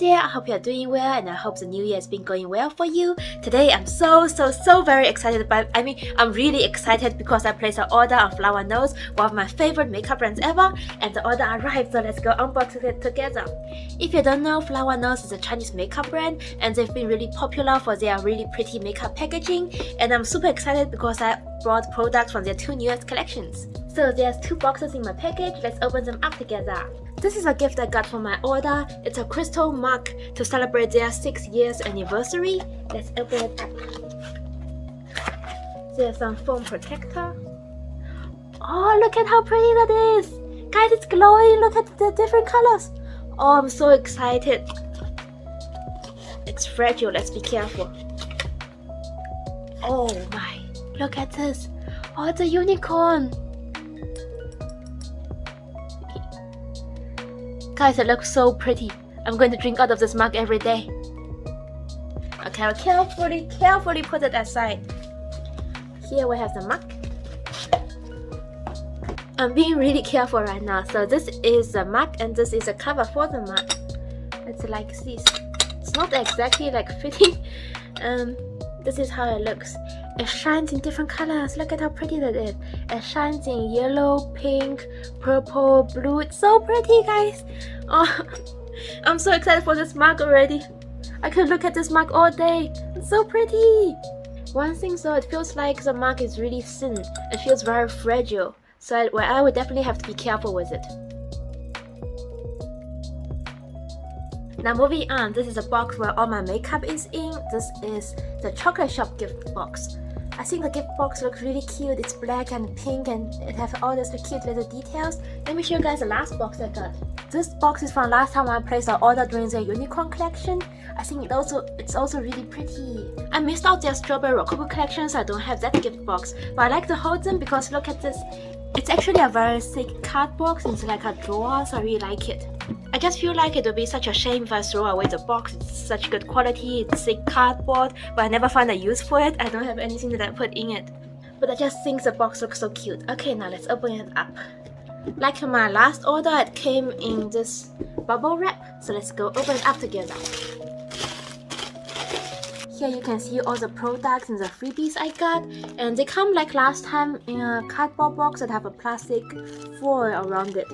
there, I hope you're doing well and I hope the new year has been going well for you. Today I'm so very excited I'm really excited because I placed an order on Flower Nose, one of my favorite makeup brands ever, and the order arrived, so let's go unbox it together. If you don't know, Flower Nose is a Chinese makeup brand and they've been really popular for their really pretty makeup packaging, and I'm super excited because I brought products from their two newest collections. So there's two boxes in my package, let's open them up together. This is a gift I got for my order. It's a crystal mug to celebrate their 6 years anniversary. Let's open it up. There's some foam protector. Oh, look at how pretty that is! Guys, it's glowing! Look at the different colors! Oh, I'm so excited. It's fragile, let's be careful. Oh my, look at this. Oh, it's a unicorn. Guys, it looks so pretty. I'm going to drink out of this mug every day. Okay, I'll carefully put it aside. Here we have the mug. I'm being really careful right now. So this is the mug and this is the cover for the mug. It's like this. It's not exactly like fitting. This is how it looks. It shines in different colors. Look at how pretty that is. It shines in yellow, pink, purple, blue. It's so pretty, guys. Oh, I'm so excited for this mug already. I could look at this mug all day. It's so pretty. One thing though, it feels like the mug is really thin. It feels very fragile. So I would definitely have to be careful with it. Now moving on, this is a box where all my makeup is in. This is the chocolate shop gift box. I think the gift box looks really cute. It's black and pink and it has all these cute little details. Let me show you guys the last box I got. This box is from last time I placed an order during their unicorn collection. I think it's also really pretty. I missed out their strawberry Rococo collection, so I don't have that gift box. But I like to hold them because look at this. It's actually a very thick card box and it's like a drawer, so I really like it. I just feel like it would be such a shame if I throw away the box. It's such good quality, it's thick cardboard, but I never find a use for it. I don't have anything that I put in it. But I just think the box looks so cute. Okay, now let's open it up. Like my last order, it came in this bubble wrap, so let's go open it up together. Here you can see all the products and the freebies I got, and they come like last time in a cardboard box that have a plastic foil around it.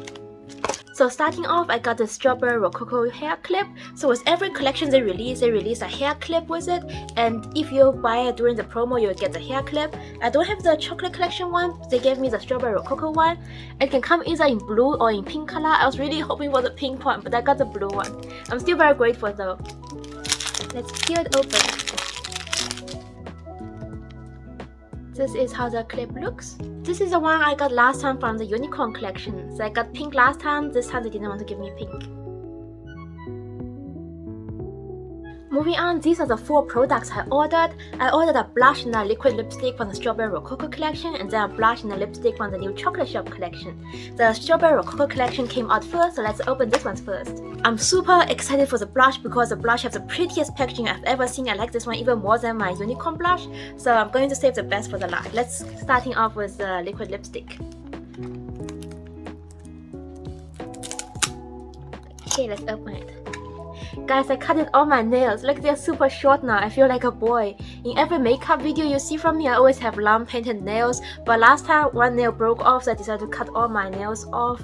So starting off, I got the strawberry Rococo hair clip. So with every collection they release a hair clip with it, and if you buy it during the promo, you'll get the hair clip. I don't have the chocolate collection one, they gave me the strawberry Rococo one. It can come either in blue or in pink color. I was really hoping for the pink one, but I got the blue one. I'm still very grateful though. Let's peel it open. This is how the clip looks. This is the one I got last time from the unicorn collection. So I got pink last time, this time they didn't want to give me pink. Moving on, these are the 4 products I ordered. I ordered a blush and a liquid lipstick from the Strawberry Rococo collection, and then a blush and a lipstick from the new Chocolate Shop collection. The Strawberry Rococo collection came out first, so let's open this one first. I'm super excited for the blush because the blush has the prettiest packaging I've ever seen. I like this one even more than my unicorn blush, so I'm going to save the best for the last. Let's starting off with the liquid lipstick. Okay, let's open it. Guys, I cut all my nails. Like they're super short now. I feel like a boy. In every makeup video you see from me, I always have long painted nails. But last time one nail broke off, so I decided to cut all my nails off.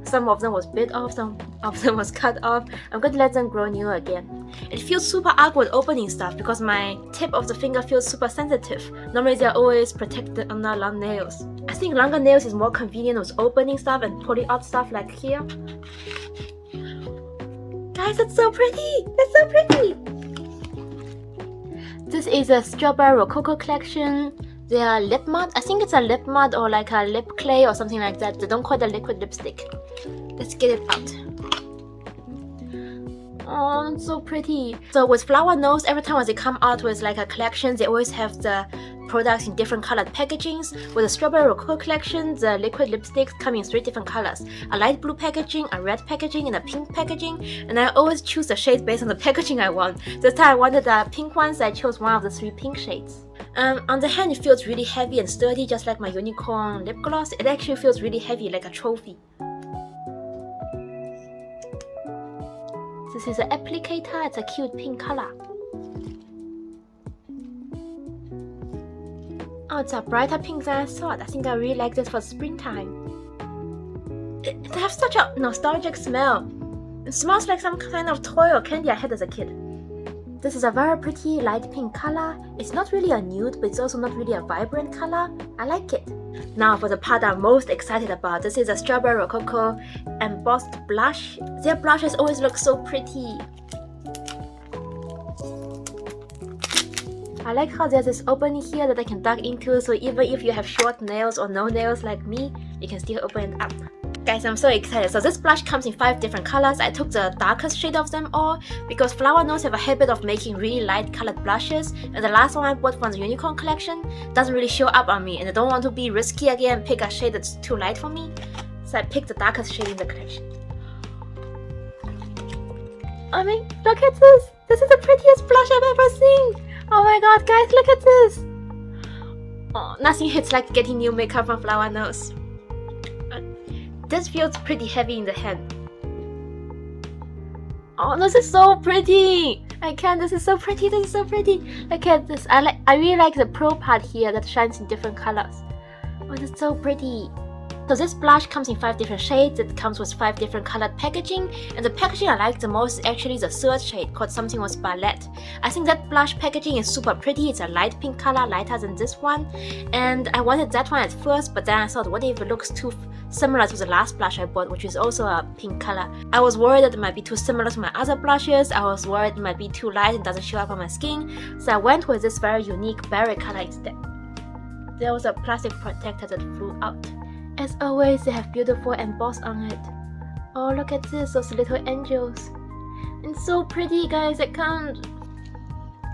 Some of them was bit off, some of them was cut off. I'm going to let them grow new again. It feels super awkward opening stuff because my tip of the finger feels super sensitive. Normally they're always protected under long nails. I think longer nails is more convenient with opening stuff and pulling out stuff like here. Guys, it's so pretty! It's so pretty! This is a Strawberry Rococo collection. They are lip mud. I think it's a lip mud or like a lip clay or something like that. They don't call it a liquid lipstick. Let's get it out. Oh, it's so pretty. So with Flower Nose, every time when they come out with like a collection, they always have the products in different colored packagings. With the Strawberry Rococo collection, the liquid lipsticks come in 3 different colors. A light blue packaging, a red packaging, and a pink packaging. And I always choose the shade based on the packaging I want. This time I wanted the pink one, so I chose one of the 3 pink shades. On the hand, it feels really heavy and sturdy, just like my unicorn lip gloss. It actually feels really heavy, like a trophy. This is an applicator. It's a cute pink color. Oh, it's a brighter pink than I thought. I think I really like this for springtime. It has such a nostalgic smell. It smells like some kind of toy or candy I had as a kid. This is a very pretty light pink color. It's not really a nude, but it's also not really a vibrant color. I like it. Now for the part I'm most excited about. This is a Strawberry Rococo Embossed blush. Their blushes always look so pretty. I like how there's this opening here that I can dug into, so even if you have short nails or no nails like me, you can still open it up. Guys, I'm so excited. So this blush comes in 5 different colors. I took the darkest shade of them all because Flower Nose have a habit of making really light colored blushes, and the last one I bought from the Unicorn collection doesn't really show up on me, and I don't want to be risky again and pick a shade that's too light for me. So I picked the darkest shade in the collection. I mean, look at this! This is the prettiest blush I've ever seen! Oh my god, guys, look at this! Oh, nothing hits like getting new makeup from Flower Nose. This feels pretty heavy in the hand. Oh, this is so pretty! I can't, this is so pretty, this is so pretty! Look at this, I really like the pro part here that shines in different colors. Oh, this is so pretty! So this blush comes in 5 different shades. It comes with 5 different colored packaging, and the packaging I like the most is actually the 3rd shade called something with Ballet. I think that blush packaging is super pretty. It's a light pink color, lighter than this one, and I wanted that one at first, but then I thought, what if it looks too similar to the last blush I bought, which is also a pink color. I was worried that it might be too similar to my other blushes. I was worried it might be too light and doesn't show up on my skin, so I went with this very unique berry color instead. There was a plastic protector that flew out. As always, they have beautiful embossed on it. Oh, look at this, those little angels. It's so pretty, guys, I can't.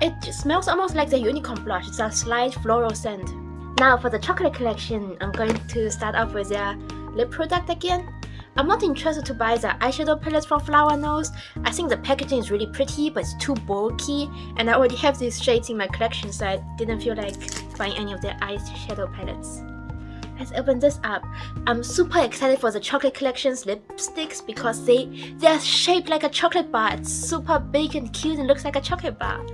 It smells almost like the Unicorn blush. It's a slight floral scent. Now for the chocolate collection, I'm going to start off with their lip product again. I'm not interested to buy the eyeshadow palettes from Flower Nose. I think the packaging is really pretty, but it's too bulky, and I already have these shades in my collection, so I didn't feel like buying any of their eyeshadow palettes. Let's open this up. I'm super excited for the chocolate collection's lipsticks because they're shaped like a chocolate bar. It's super big and cute and looks like a chocolate bar.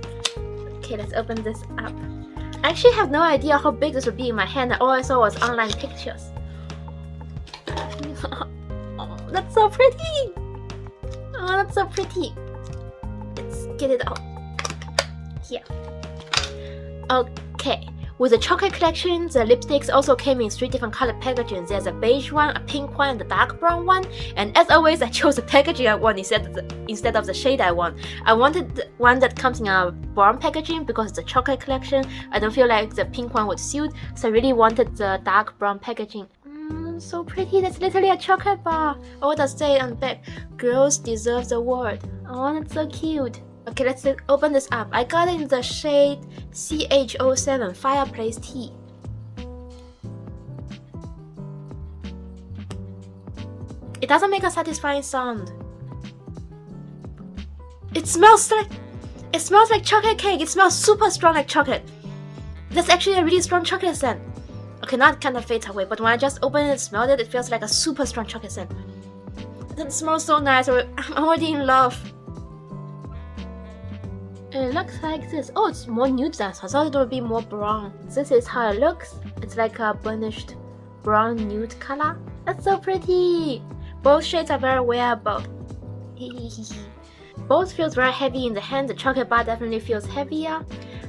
Okay, let's open this up. I actually have no idea how big this would be in my hand. All I saw was online pictures. Oh, that's so pretty! Oh, that's so pretty. Let's get it out. Here. Okay. With the chocolate collection, the lipsticks also came in 3 different colored packaging. There's a beige one, a pink one, and a dark brown one. And as always, I chose the packaging I want instead of the shade I want. I wanted the one that comes in a brown packaging because it's a chocolate collection. I don't feel like the pink one would suit, so I really wanted the dark brown packaging. So pretty, that's literally a chocolate bar. Oh, what does it say on the back? Girls deserve the world. Oh, that's so cute. Okay, let's open this up. I got it in the shade CH07 Fireplace Tea. It doesn't make a satisfying sound. It smells like chocolate cake. It smells super strong like chocolate. That's actually a really strong chocolate scent. Okay, now it kind of fades away, but when I just opened it and smelled it, it feels like a super strong chocolate scent. It smells so nice. I'm already in love. It looks like this. Oh, it's more nude than I thought it would be more brown. This is how it looks. It's like a burnished brown nude color. That's so pretty. Both shades are very wearable. Both feels very heavy in the hand. The chocolate bar definitely feels heavier.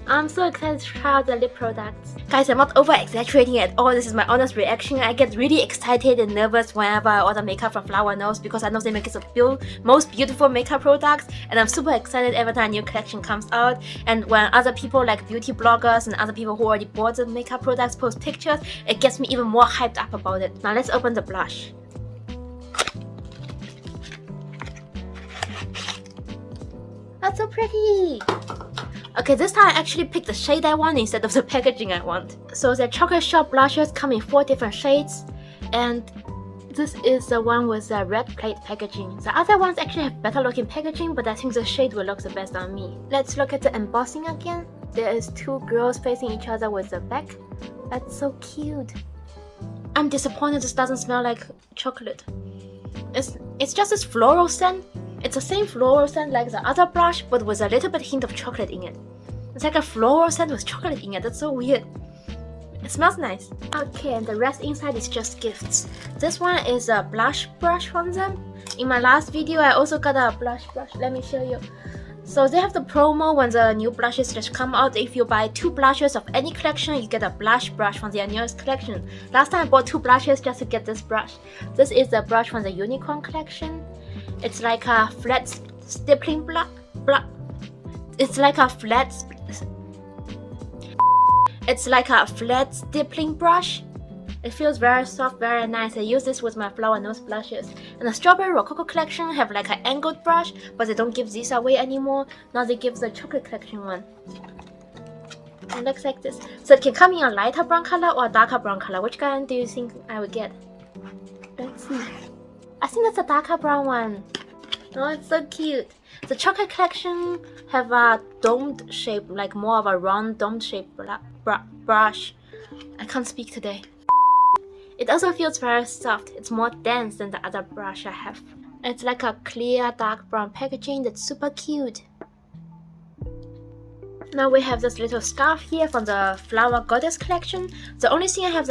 I'm so excited to try out the lip products. Guys, I'm not over-exaggerating at all. This is my honest reaction. I get really excited and nervous whenever I order makeup from Flower Nose because I know they make the most beautiful makeup products, and I'm super excited every time a new collection comes out. And when other people like beauty bloggers and other people who already bought the makeup products post pictures, it gets me even more hyped up about it. Now let's open the blush. That's so pretty! Okay, this time I actually picked the shade I want instead of the packaging I want. So the chocolate shop blushes come in 4 different shades, and this is the one with the red plate packaging. The other ones actually have better looking packaging, but I think the shade will look the best on me. Let's look at the embossing again. There is 2 girls facing each other with the back. That's so cute. I'm disappointed this doesn't smell like chocolate. It's just this floral scent. It's the same floral scent like the other blush, but with a little bit hint of chocolate in it. It's like a floral scent with chocolate in it. That's so weird. It smells nice. Okay, and the rest inside is just gifts. This one is a blush brush from them. In my last video, I also got a blush brush. Let me show you. So they have the promo when the new blushes just come out. If you buy 2 blushes of any collection, you get a blush brush from their newest collection. Last time I bought 2 blushes just to get this brush. This is the brush from the Unicorn collection. It's like a flat stippling It's like a flat stippling brush. It feels very soft, very nice. I use this with my flower nose blushes. And the Strawberry Rococo collection have like an angled brush, but they don't give these away anymore. Now they give the chocolate collection one. It looks like this. So it can come in a lighter brown color or a darker brown color. Which kind do you think I would get? Let's see. I think that's a darker brown one. Oh, it's so cute. The chocolate collection have a domed shape, like more of a round domed shape brush. I can't speak today. It also feels very soft. It's more dense than the other brush I have. It's like a clear dark brown packaging that's super cute. Now we have this little scarf here from the Flower Goddess collection. The only thing I have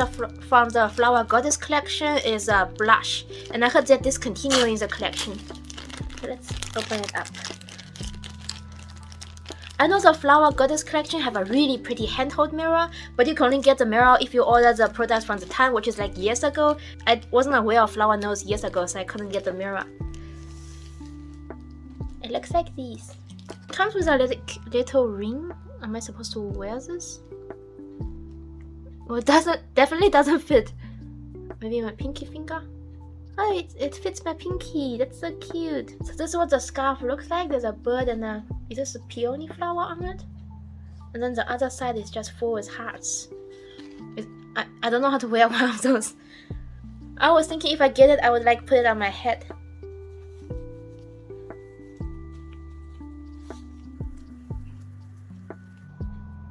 from the Flower Goddess collection is a blush. And I heard they're discontinuing the collection. Let's open it up. I know the Flower Goddess collection have a really pretty handheld mirror, but you can only get the mirror if you order the products from the time, which is like years ago. I wasn't aware of Flower Nose years ago, so I couldn't get the mirror. It looks like this. It comes with a little ring. Am I supposed to wear this? Well, it definitely doesn't fit. Maybe my pinky finger? Oh, it fits my pinky. That's so cute. So this is what the scarf looks like. There's a bird and is this a peony flower on it? And then the other side is just full with hearts. I don't know how to wear one of those. I was thinking if I get it, I would like put it on my head.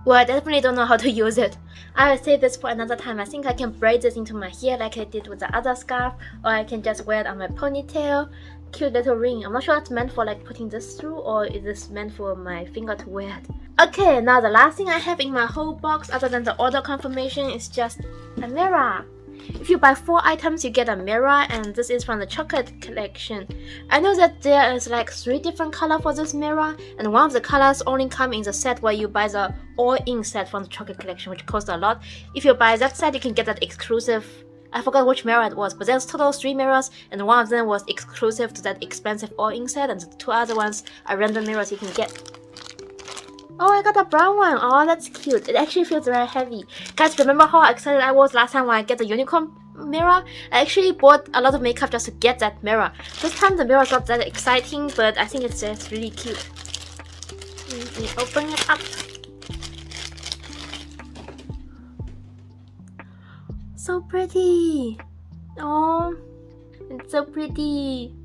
Well, I definitely don't know how to use it. I will save this for another time. I think I can braid this into my hair like I did with the other scarf, or I can just wear it on my ponytail. Cute little ring. I'm not sure it's meant for like putting this through, or is this meant for my finger to wear it. Okay, now the last thing I have in my whole box other than the order confirmation is just a mirror. If you buy 4 items, you get a mirror, and this is from the chocolate collection. I know that there is like 3 different colors for this mirror, and one of the colors only come in the set where you buy the all-in set from the chocolate collection, which costs a lot. If you buy that set, you can get that exclusive. I forgot which mirror it was, but there's total 3 mirrors, and one of them was exclusive to that expensive all-in set, and the 2 other ones are random mirrors you can get. Oh, I got a brown one. Oh, that's cute. It actually feels very heavy. Guys, remember how excited I was last time when I get the unicorn mirror? I actually bought a lot of makeup just to get that mirror. This time the mirror is not that exciting, but I think it's just really cute. Let me open it up. So pretty. Oh, it's so pretty.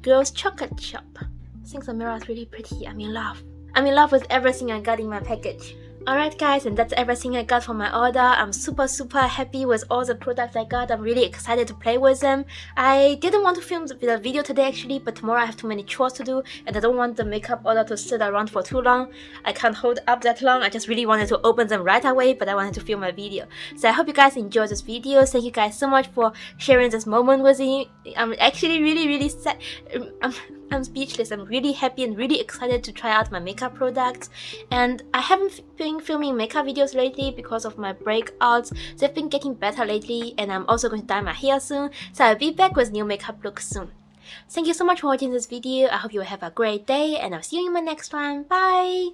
Girls Chocolate Shop. I think the mirror is really pretty. I'm in love. I'm in love with everything I got in my package. Alright guys, and that's everything I got for my order. I'm super happy with all the products I got. I'm really excited to play with them. I didn't want to film the video today actually, but tomorrow I have too many chores to do, and I don't want the makeup order to sit around for too long. I can't hold up that long. I just really wanted to open them right away, but I wanted to film my video. So I hope you guys enjoyed this video. Thank you guys so much for sharing this moment with me. I'm actually really sad. I'm speechless. I'm really happy and really excited to try out my makeup products. And I haven't been filming makeup videos lately because of my breakouts. They've been getting better lately, and I'm also going to dye my hair soon. So I'll be back with new makeup looks soon. Thank you so much for watching this video. I hope you have a great day, and I'll see you in my next one. Bye!